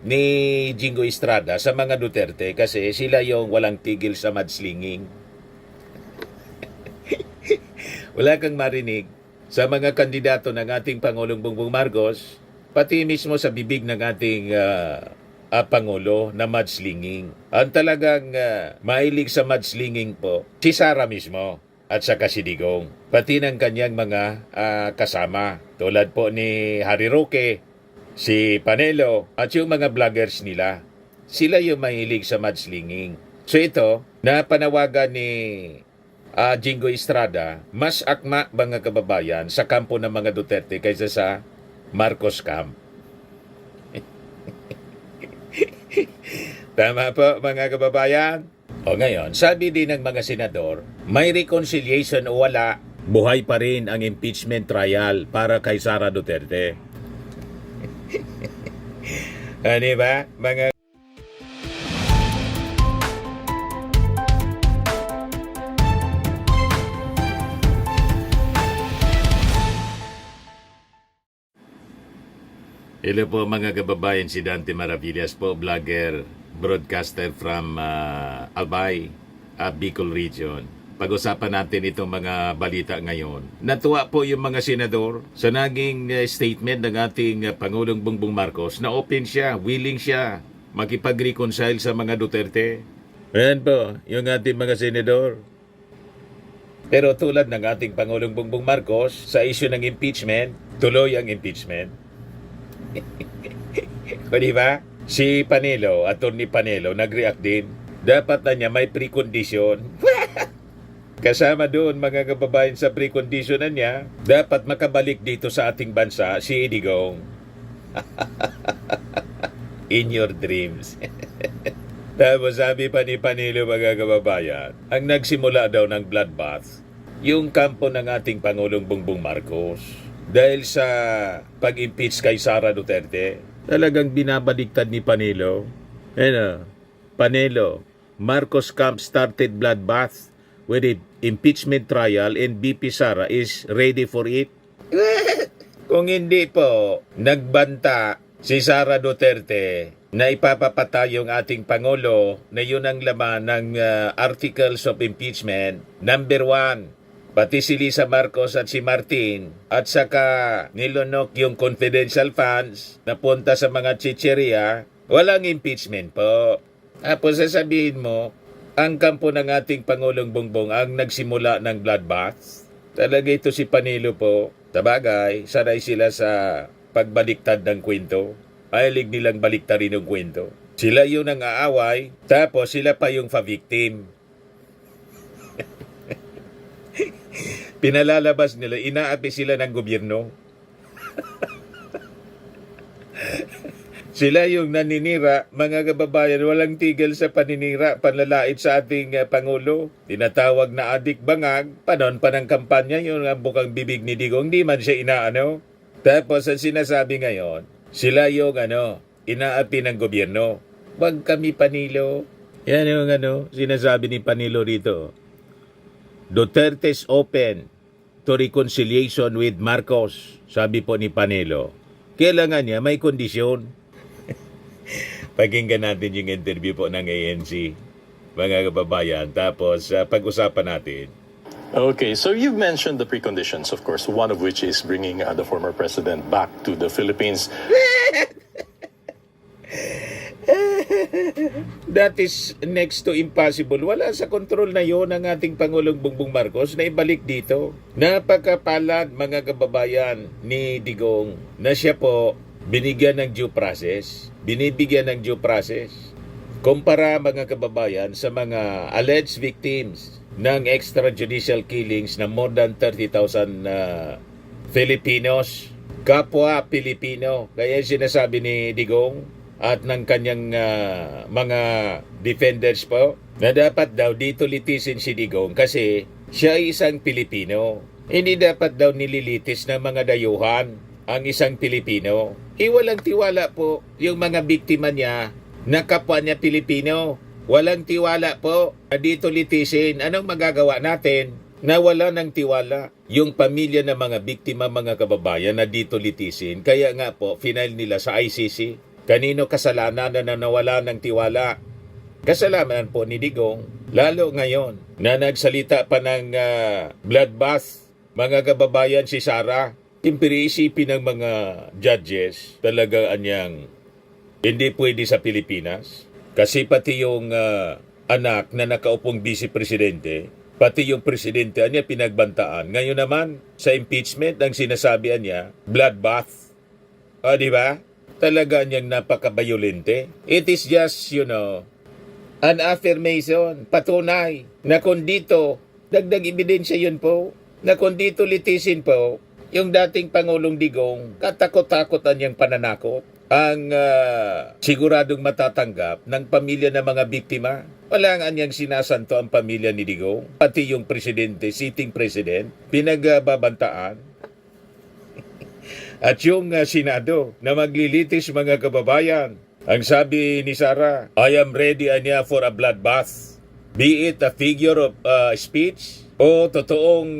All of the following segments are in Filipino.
ni Jingo Estrada sa mga Duterte kasi sila yung walang tigil sa mudslinging. Wala kang marinig sa mga kandidato ng ating Pangulong Bongbong Marcos, pati mismo sa bibig ng ating Pangulo na mudslinging. Ang talagang mahilig sa mudslinging po, si Sara mismo at saka si Digong. Pati ng kanyang mga kasama. Tulad po ni Harry Roque, si Panelo, at yung mga vloggers nila. Sila yung mahilig sa mudslinging. So ito, napanawagan ni Jingo Estrada, mas akma mga kababayan sa kampo ng mga Duterte kaysa sa Marcos camp. Tama po mga kababayan? O ngayon, sabi din ng mga senador, may reconciliation o wala, buhay pa rin ang impeachment trial para kay Sara Duterte. Ano ba, mga Hello po mga kababayan, si Dante Maravillas po, vlogger, broadcaster from Albay, Bicol Region. Pag-usapan natin itong mga balita ngayon. Natuwa po yung mga senador sa naging statement ng ating Pangulong Bongbong Marcos na open siya, willing siya makipag-reconcile sa mga Duterte. Ayan po, yung ating mga senador. Pero tulad ng ating Pangulong Bongbong Marcos, sa issue ng impeachment, tuloy ang impeachment. O diba? Si Panelo, Atty. Panelo, nag-react din. Dapat na niya may precondition. Kasama doon mga kababayan sa precondition na niya, dapat makabalik dito sa ating bansa si Digong. In your dreams. Tapos sabi pa ni Panelo mga kababayan, ang nagsimula daw ng bloodbath, yung kampo ng ating Pangulong Bongbong Marcos. Dahil sa pag-impeach kay Sara Duterte, talagang binabaliktad ni Panelo. Panelo, Marcos camp started bloodbath with the impeachment trial and BP Sara is ready for it. Kung hindi po, nagbanta si Sara Duterte na ipapapatay yung ating Pangulo na yun ang laman ng articles of impeachment. Number 1, pati si Lisa Marcos at si Martin at saka nilunok yung confidential funds na punta sa mga chicheria, walang impeachment po. Tapos sasabihin mo, ang kampo ng ating Pangulong Bongbong ang nagsimula ng bloodbath. Talaga ito si Panelo po. Sabagay, sanay sila sa pagbaliktad ng kwento. Mahilig nilang baliktarin yung kwento. Sila yung ang aaway, tapos sila pa yung fa-victim. Pinalalabas nila, inaapi sila ng gobyerno. Sila yung naninira, mga kababayan, walang tigil sa paninira, panlalait sa ating Pangulo. Tinatawag na adik bangag, panon pa ng kampanya, yung bukang bibig ni Digong, hindi man siya inaano. Tapos ang sinasabi ngayon, sila yung inaapi ng gobyerno. Wag kami Panilo. Yan yung sinasabi ni Panilo rito. Duterte's open to reconciliation with Marcos, sabi po ni Panelo. Kailangan niya may kondisyon. Pakinggan natin yung interview po ng ANC, mga kababayan. Tapos pag-usapan natin. Okay, so you've mentioned the preconditions, of course, one of which is bringing the former president back to the Philippines. That is next to impossible. Wala sa kontrol na yon ng ating Pangulong Bongbong Marcos na ibalik dito. Napakapalad mga kababayan ni Digong na siya po binigyan ng due process. Binibigyan ng due process. Kumpara mga kababayan sa mga alleged victims ng extrajudicial killings na more than 30,000 Filipinos. Kapwa Pilipino. Kaya sinasabi ni Digong at ng kanyang mga defenders po na dapat daw dito litisin si Digong kasi siya ay isang Pilipino. Hindi dapat daw nililitis ng mga dayuhan ang isang Pilipino. Walang tiwala po yung mga biktima niya na kapwa niya Pilipino. Walang tiwala po na dito litisin. Anong magagawa natin? Nawala ng tiwala yung pamilya ng mga biktima, mga kababayan na dito litisin. Kaya nga po, final nila sa ICC. Kanino kasalanan na nawala ng tiwala? Kasalanan po ni Digong, lalo ngayon na nagsalita pa ng bloodbath, mga kababayan si Sara. Siyempre isipin ng mga judges, talaga anyang hindi pwede sa Pilipinas. Kasi pati yung anak na nakaupong vice-presidente, pati yung presidente niya pinagbantaan. Ngayon naman, sa impeachment, ang sinasabi niya, bloodbath. O, di ba? Talaga niyang napaka-violente. It is just, an affirmation, patunay, na kung dito, dagdag ebidensya yun po, na kung dito litisin po, yung dating Pangulong Digong, katakot-takotan niyang pananakot ang siguradong matatanggap ng pamilya ng mga biktima. Wala nga niyang sinasanto ang pamilya ni Digong, pati yung presidente, sitting president, pinagbabantaan. At yung Senado na maglilitis mga kababayan, ang sabi ni Sara, I am ready anya for a bloodbath. Be it a figure of speech o totoong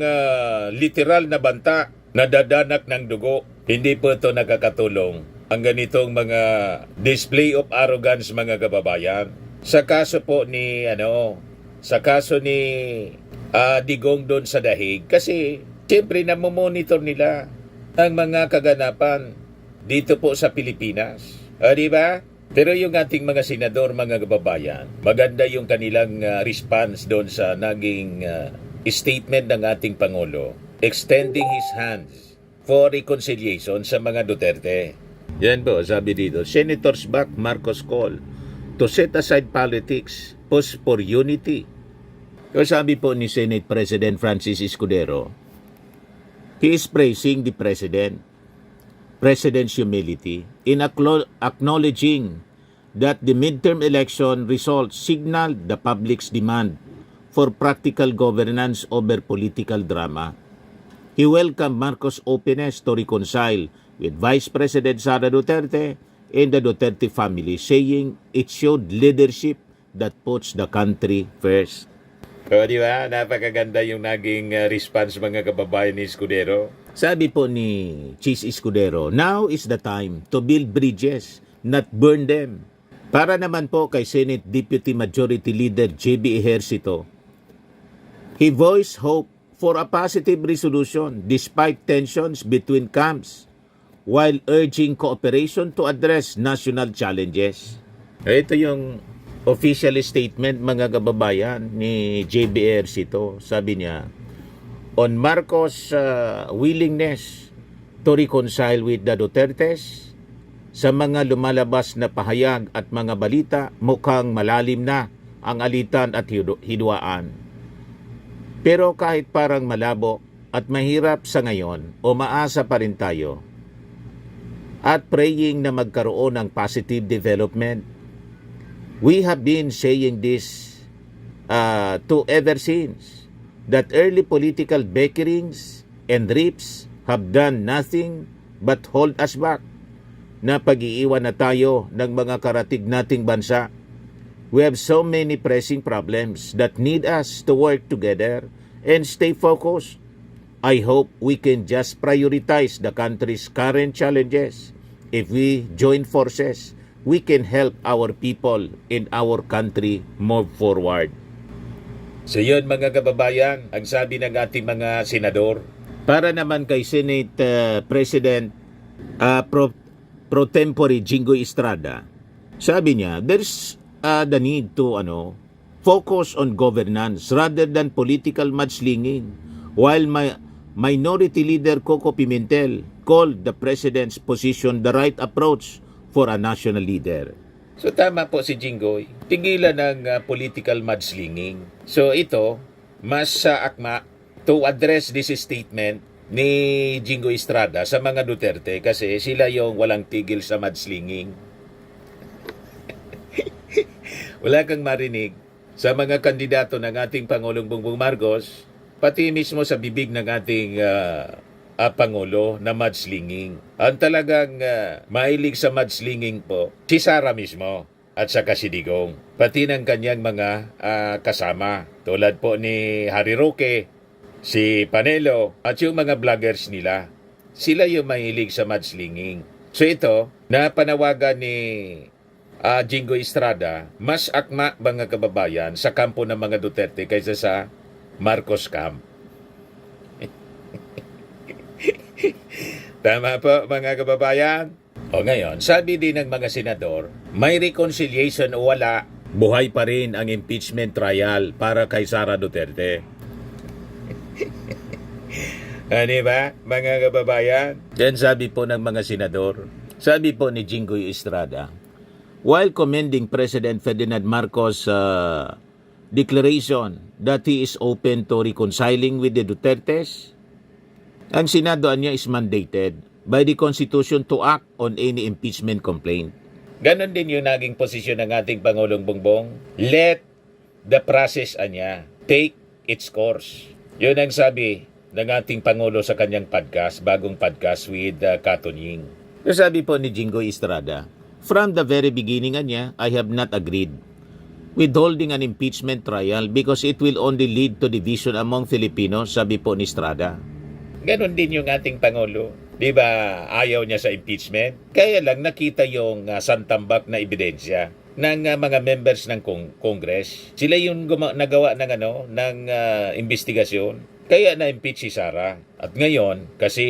literal na banta na dadanak ng dugo. Hindi po ito nakakatulong ang ganitong mga display of arrogance mga kababayan. Sa kaso po ni Digong doon sa Dahig, kasi siyempre namomonitor nila ang mga kaganapan dito po sa Pilipinas. Di ba? Pero yung ating mga senador, mga kababayan, maganda yung kanilang response doon sa naging statement ng ating Pangulo, extending his hands for reconciliation sa mga Duterte. Yan po, sabi dito, Senators back Marcos call to set aside politics, push for unity. So sabi po ni Senate President Francis Escudero, he is praising the President's humility in acknowledging that the midterm election results signaled the public's demand for practical governance over political drama. He welcomed Marcos' openness to reconcile with Vice President Sara Duterte and the Duterte family, saying it showed leadership that puts the country first. O, di ba? Napakaganda yung naging response mga kababayan ni Escudero. Sabi po ni Chis Escudero, now is the time to build bridges, not burn them. Para naman po kay Senate Deputy Majority Leader J.B. Ejercito, he voiced hope for a positive resolution despite tensions between camps, while urging cooperation to address national challenges. Ito yung official statement mga kababayan ni J.B. Ejercito. Sabi niya, on Marcos' willingness to reconcile with the Dutertes, sa mga lumalabas na pahayag at mga balita, mukhang malalim na ang alitan at hidwaan. Pero kahit parang malabo at mahirap sa ngayon, umaasa pa rin tayo at praying na magkaroon ng positive development. We have been saying this to ever since, that early political bickerings and rifts have done nothing but hold us back, na pag-iiwan na tayo ng mga karatig nating bansa. We have so many pressing problems that need us to work together and stay focused. I hope we can just prioritize the country's current challenges. If we join forces, we can help our people in our country move forward. So yun mga kababayan, ang sabi ng ating mga senador. Para naman kay Senate President Pro Tempore Jinggoy Estrada, sabi niya, there's the need to focus on governance rather than political mudslinging, while Minority Leader Coco Pimentel called the President's position the right approach for a national leader. So tama po si Jinggoy, tigilan ng political mudslinging. So ito, mas akma to address this statement ni Jinggoy Estrada sa mga Duterte kasi sila yung walang tigil sa mudslinging. Wala kang marinig sa mga kandidato ng ating Pangulong Bongbong Marcos, pati mismo sa bibig ng ating Pangulo na mudslinging. Ang talagang mahilig sa mudslinging po, si Sara mismo at saka si Digong. Pati ng kanyang mga kasama. Tulad po ni Harry Roque, si Panelo, at yung mga vloggers nila. Sila yung mahilig sa mudslinging. So ito, napanawagan ni Jingo Estrada, mas akma mga kababayan sa kampo ng mga Duterte kaysa sa Marcos camp. Tama po mga kababayan? O ngayon, sabi din ng mga senador, may reconciliation o wala, buhay pa rin ang impeachment trial para kay Sara Duterte. Ano ba, mga kababayan? Yan sabi po ng mga senador. Sabi po ni Jinggoy Estrada, while commending President Ferdinand Marcos' declaration that he is open to reconciling with the Dutertes, ang Senado niya is mandated by the Constitution to act on any impeachment complaint. Ganon din yung naging posisyon ng ating Pangulong Bongbong. Let the process anya take its course. Yun ang sabi ng ating Pangulo sa kanyang podcast, bagong podcast with Katunying. So sabi po ni Jinggoy Estrada, from the very beginning anya, I have not agreed with holding an impeachment trial because it will only lead to division among Filipinos, sabi po ni Estrada. Ganon din yung ating Pangulo. Di ba ayaw niya sa impeachment? Kaya lang nakita yung santambak na ebidensya ng mga members ng Congress. Sila yung nagawa ng investigasyon. Kaya na-impeach si Sara. At ngayon, kasi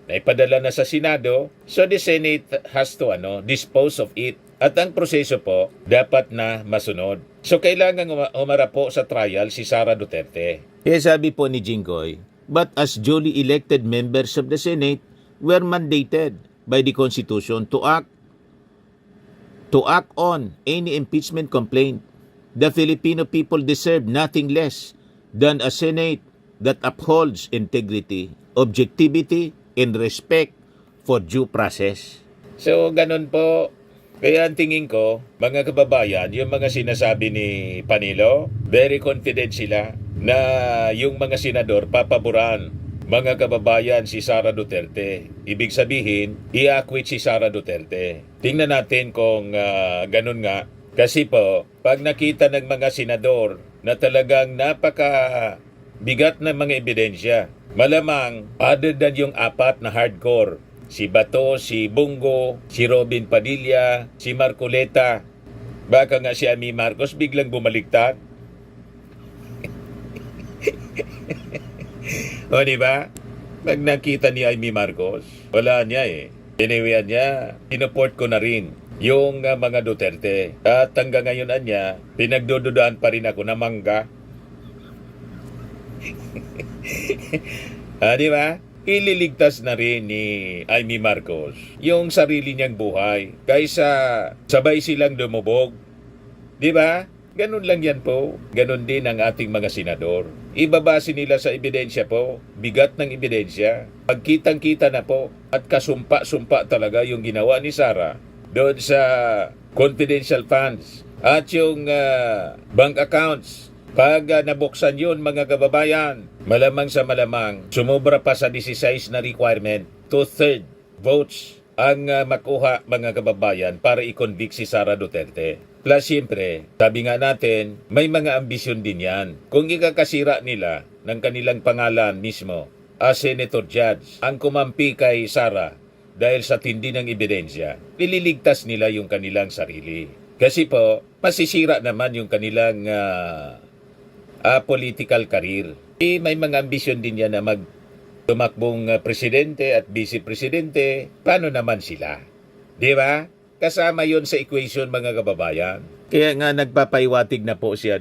naipadala na sa Senado, so the Senate has to dispose of it. At ang proseso po, dapat na masunod. So kailangan umarap po sa trial si Sara Duterte. Kaya sabi po ni Jinggoy, but as duly elected members of the Senate, were mandated by the Constitution to act on any impeachment complaint. The Filipino people deserve nothing less than a Senate that upholds integrity, objectivity, and respect for due process. So, ganun po. Kaya ang tingin ko, mga kababayan, yung mga sinasabi ni Panilo, very confident sila na yung mga senador papaboran mga kababayan si Sara Duterte. Ibig sabihin, i-acquit si Sara Duterte. Tingnan natin kung ganun nga. Kasi po, pag nakita ng mga senador na talagang bigat na mga ebidensya, malamang other than yung apat na hardcore, si Bato, si Bongo, si Robin Padilla, si Marcoleta, baka nga si Amy Marcos biglang bumaliktad. O diba? Pag nakita ni Amy Marcos, wala niya Tiniwian niya, pinuport ko na rin yung mga Duterte. At hanggang ngayon niya, pinagdududaan pa rin ako na mangga. Diba? Ililigtas na rin ni Amy Marcos yung sarili niyang buhay kaysa sabay silang dumubog. Diba? Ganun lang yan po. Ganun din ang ating mga senador. Ibabase nila sa ebidensya po. Bigat ng ebidensya. Pagkitang-kita na po. At kasumpa-sumpa talaga yung ginawa ni Sara doon sa confidential funds. At yung bank accounts. Pag nabuksan yun mga kababayan, malamang sa malamang, sumobra pa sa 16 na requirement, 2/3 votes ang makuha mga kababayan para i-convict si Sara Duterte. Plus siyempre, sabi nga natin, may mga ambisyon din yan. Kung ikakasira nila ng kanilang pangalan mismo as Senator Judge ang kumampi kay Sara dahil sa tindi ng ebidensya, nililigtas nila yung kanilang sarili. Kasi po, masisira naman yung kanilang political career. May mga ambisyon din yan na tumakbong presidente at vice-presidente. Paano naman sila? Di ba? Kasama yon sa equation mga kababayan. Kaya nga nagpapaiwatig na po si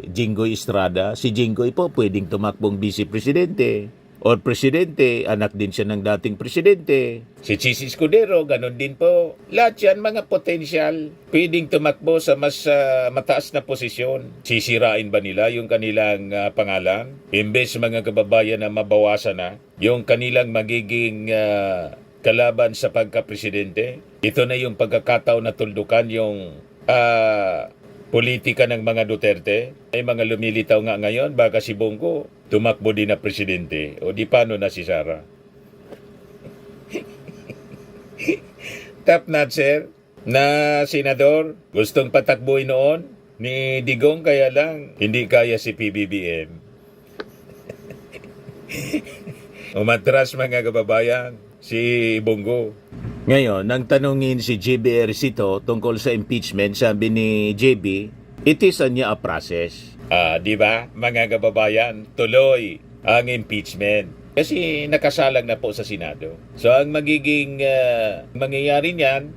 Jinggoy Estrada. Si Jinggoy po pwedeng tumakbong vice-presidente or presidente, anak din siya ng dating presidente. Si Chis Escudero, ganun din po. Lahat yan mga potensyal. Pwedeng tumakbo sa mas mataas na posisyon. Sisirain ba nila yung kanilang pangalan? Imbes mga kababayan na mabawasan na yung kanilang magiging kalaban sa pagka-presidente. Ito na yung pagkakataon na tuldukan yung politika ng mga Duterte. Ay mga lumilitaw nga ngayon, baka si Bongo tumakbo din na presidente. O di paano na si Sara? Top notcher na senador, gustong patakbuhin noon ni Digong, kaya lang hindi kaya si PBBM. Umatras mga kababayan. si Bongo. Ngayon, nang tanungin si JB Ejercito tungkol sa impeachment, sabi ni JB, it is a process. Di ba, mga kababayan, tuloy ang impeachment. Kasi nakasalang na po sa Senado. So, ang magiging mangyayari niyan,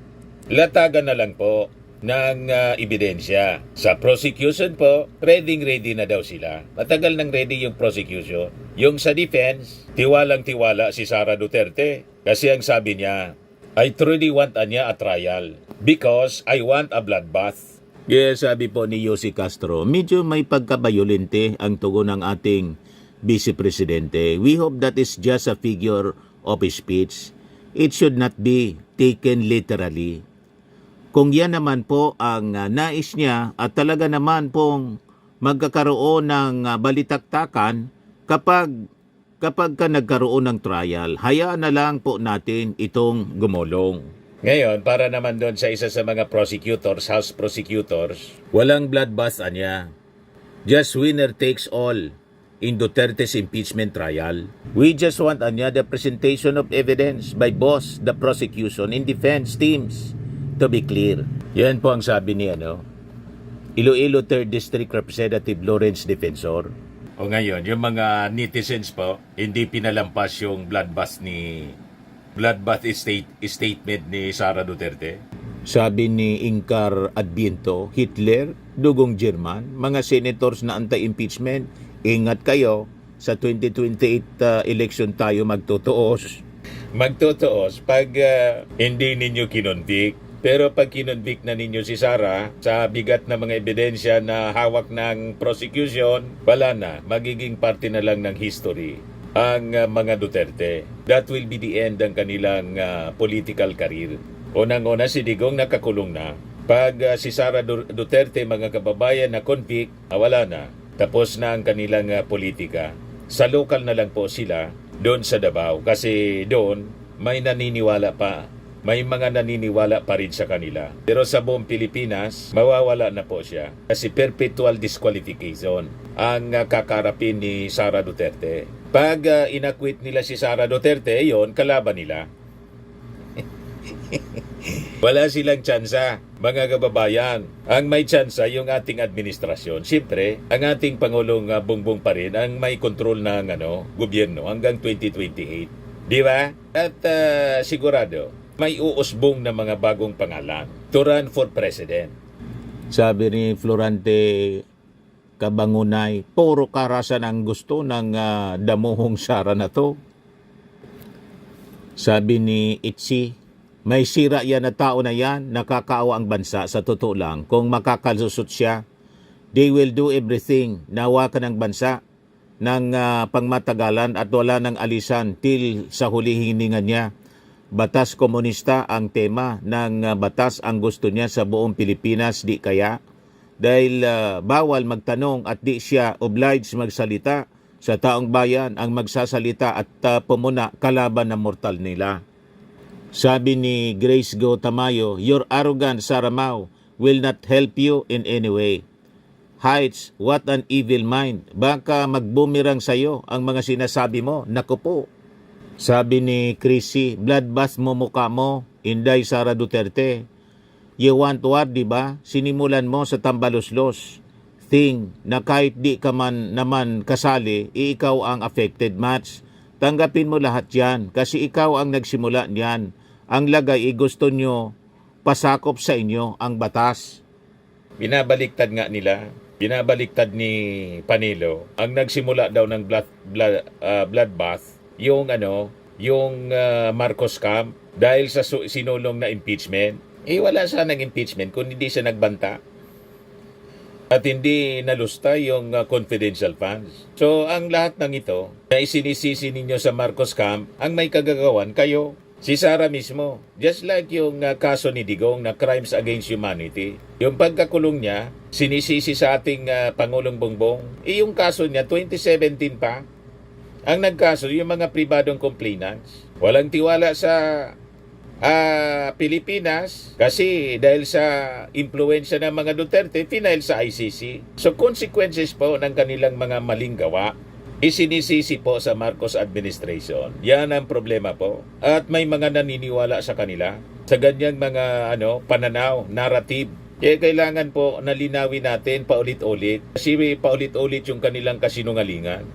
latagan na lang po ng ebidensya. Sa prosecution po, ready na daw sila. Matagal nang ready yung prosecution. Yung sa defense, tiwalang-tiwala si Sara Duterte. Kasi ang sabi niya, I truly want a trial because I want a bloodbath. Yes, sabi po ni Yossi Castro, medyo may pagkabayolente ang tugon ng ating Vice Presidente. We hope that is just a figure of speech. It should not be taken literally. Kung yan naman po ang nais niya at talaga naman pong magkakaroon ng balitaktakan kapag ka nagkaroon ng trial, hayaan na lang po natin itong gumulong. Ngayon, para naman doon sa isa sa mga prosecutors, House prosecutors, walang bloodbath niya. Just winner takes all in Duterte's impeachment trial. We just want the presentation of evidence by both the prosecution and defense teams. To be clear. Yan po ang sabi ni Iloilo 3rd District Representative Lawrence Defensor. O ngayon, yung mga netizens po, hindi pinalampas yung bloodbath statement ni Sara Duterte. Sabi ni Incar Adviento, Hitler, dugong German, mga senators na anti-impeachment, ingat kayo, sa 2028 election tayo magtutuos. Magtutuos pag hindi ninyo kinonvict. Pero pag kinonvict na ninyo si Sara sa bigat na mga ebidensya na hawak ng prosecution, wala na, magiging parte na lang ng history ang mga Duterte. That will be the end ng kanilang political career. Unang-una si Digong nakakulong na. Pag si Sara Duterte, mga kababayan, na convict, wala na. Tapos na ang kanilang politika. Sa local na lang po sila doon sa Davao kasi doon may mga naniniwala pa rin sa kanila. Pero sa buong Pilipinas, mawawala na po siya kasi perpetual disqualification ang kakarapin ni Sara Duterte. Pag inakwit nila si Sara Duterte, yon kalaban nila. Wala silang tsansa, mga kababayan. Ang may tsansa yung ating administrasyon. Siyempre, ang ating Pangulong Bongbong pa rin ang may kontrol ng gobyerno hanggang 2028. Di ba? At sigurado, may uusbong na mga bagong pangalan to run for president. Sabi ni Florante Kabangunay, puro karasan ang gusto ng damuhong Sara na to. Sabi ni Itzi, may sira yan na tao na yan, nakakaawa ang bansa. Sa totoo lang, kung makakalusot siya, they will do everything na hawakan ng bansa ng pangmatagalan at wala ng alisan till sa huli hininga niya. Batas komunista ang tema ng batas ang gusto niya sa buong Pilipinas, di kaya? Dahil bawal magtanong at di siya obliged magsalita sa taong bayan ang magsasalita at pumuna kalaban ng mortal nila. Sabi ni Grace Go Tamayo, your arrogant Saramao will not help you in any way. Heights, what an evil mind. Baka magbumirang sa'yo ang mga sinasabi mo. Naku po. Sabi ni Chrissy, bloodbath mo mukha mo, Inday Sara Duterte. You want war, di ba? Sinimulan mo sa tambaluslos. Thing na kahit di ka man naman kasali, ikaw ang affected match. Tanggapin mo lahat yan kasi ikaw ang nagsimula niyan. Ang lagay gusto nyo pasakop sa inyo ang batas. Binabaliktad nga nila. Binabaliktad ni Panilo. Ang nagsimula daw ng bloodbath yung Marcos Camp dahil sa sinulong na impeachment. Wala sanang impeachment kung hindi siya nagbanta at hindi nalusta yung confidential funds. So ang lahat ng ito na isinisisi ninyo sa Marcos Camp, ang may kagagawan kayo, si Sara mismo. Just like yung kaso ni Digong na crimes against humanity. Yung pagkakulong niya, sinisisi sa ating Pangulong Bongbong. Yung kaso niya 2017 pa. Ang nagkaso, yung mga pribadong complainants. Walang tiwala sa Pilipinas kasi dahil sa impluensya ng mga Duterte, final sa ICC. So consequences po ng kanilang mga maling gawa. Isinisisi po sa Marcos administration. Yan ang problema po. At may mga naniniwala sa kanila sa ganyang mga pananaw, narrative. Kaya kailangan po nalinawin natin paulit-ulit. Kasi paulit-ulit yung kanilang kasinungalingan.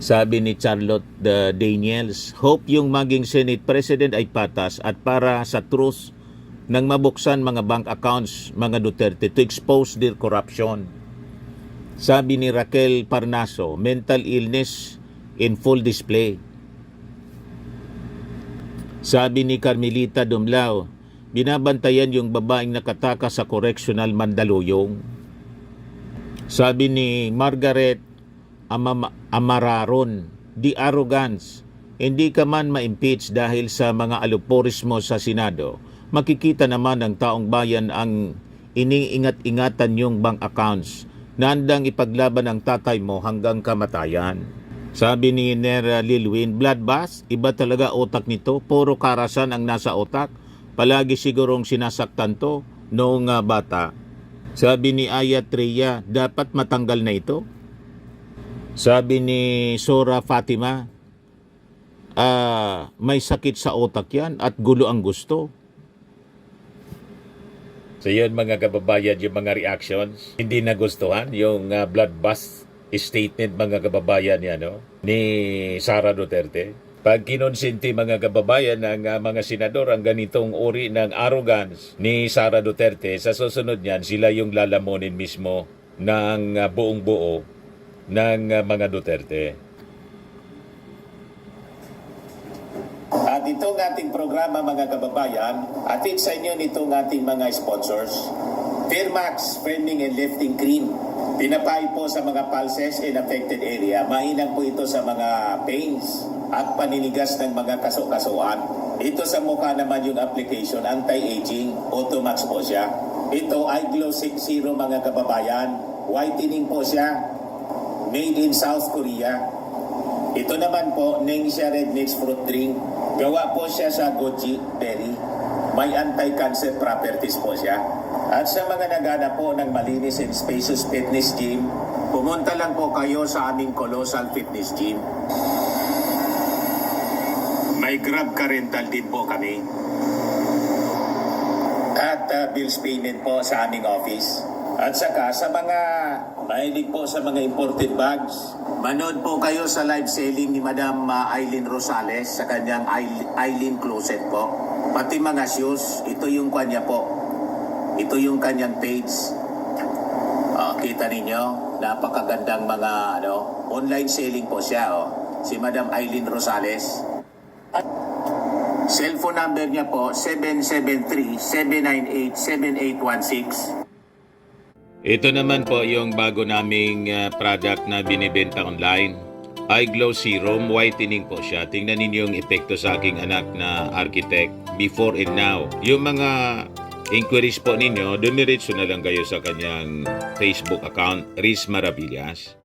Sabi ni Charlotte Daniels, hope yung maging Senate President ay patas at para sa truth nang mabuksan mga bank accounts mga Duterte to expose their corruption. Sabi ni Raquel Parnaso, mental illness in full display. Sabi ni Carmelita Dumlao, binabantayan yung babaeng nakatakas sa correctional Mandaluyong. Sabi ni Margaret Amararon, the arrogance, hindi ka man ma-impeach dahil sa mga aluporismo sa Senado, makikita naman ng taong bayan ang iniingat-ingatan yung bank accounts na handang ipaglaban ang tatay mo hanggang kamatayan. Sabi ni Nera Lilwin, bloodbath, iba talaga utak nito, puro karasan ang nasa utak, palagi sigurong sinasaktan to noong bata. Sabi ni Ayat Rhea, dapat matanggal na ito. Sabi ni Sora Fatima, may sakit sa utak yan at gulo ang gusto. So yun mga kababayan, yung mga reactions, hindi nagustuhan yung bloodbath statement mga kababayan ni Sara Duterte. Pag kinonsinti mga kababayan ng mga senador ang ganitong uri ng arrogance ni Sara Duterte, sa susunod niyan sila yung lalamunin mismo ng buong buo ng mga Duterte. At itong ating programa mga kababayan, atid sa inyo nitong ating mga sponsors. Fairmax Firming and Lifting Cream. Pinapay po sa mga pulses in affected area. Mainam po ito sa mga pains at paninigas ng mga kaso-kasuan. Ito sa mukha naman yung application, anti-aging, Automax po siya. Ito ay Glow 60 mga kababayan. Whitening po siya. Made in South Korea. Ito naman po, Ningxia Red Mix Fruit Drink. Gawa po siya sa goji berry. May anti-cancer properties po siya. At sa mga nagana po ng malinis and spacious fitness gym, pumunta lang po kayo sa aming Colossal Fitness Gym. May Grab car rental din po kami. At bills payment po sa aming office. At saka sa mga mahilig po sa mga imported bags, manood po kayo sa live selling ni Madam Aileen Rosales sa kanyang Aileen Closet po. Pati mga shoes, ito yung kanya po. Ito yung kanyang page. Kita ninyo, napakagandang mga online selling po siya. Si Madam Aileen Rosales. At cellphone number niya po, 773-798-7816. Ito naman po yung bago naming product na binibenta online. Eye Glow Serum, whitening po siya. Tingnan ninyo yung epekto sa aking anak na architect before and now. Yung mga inquiries po ninyo, dumiretso na lang kayo sa kanyang Facebook account, Riz Maravillas.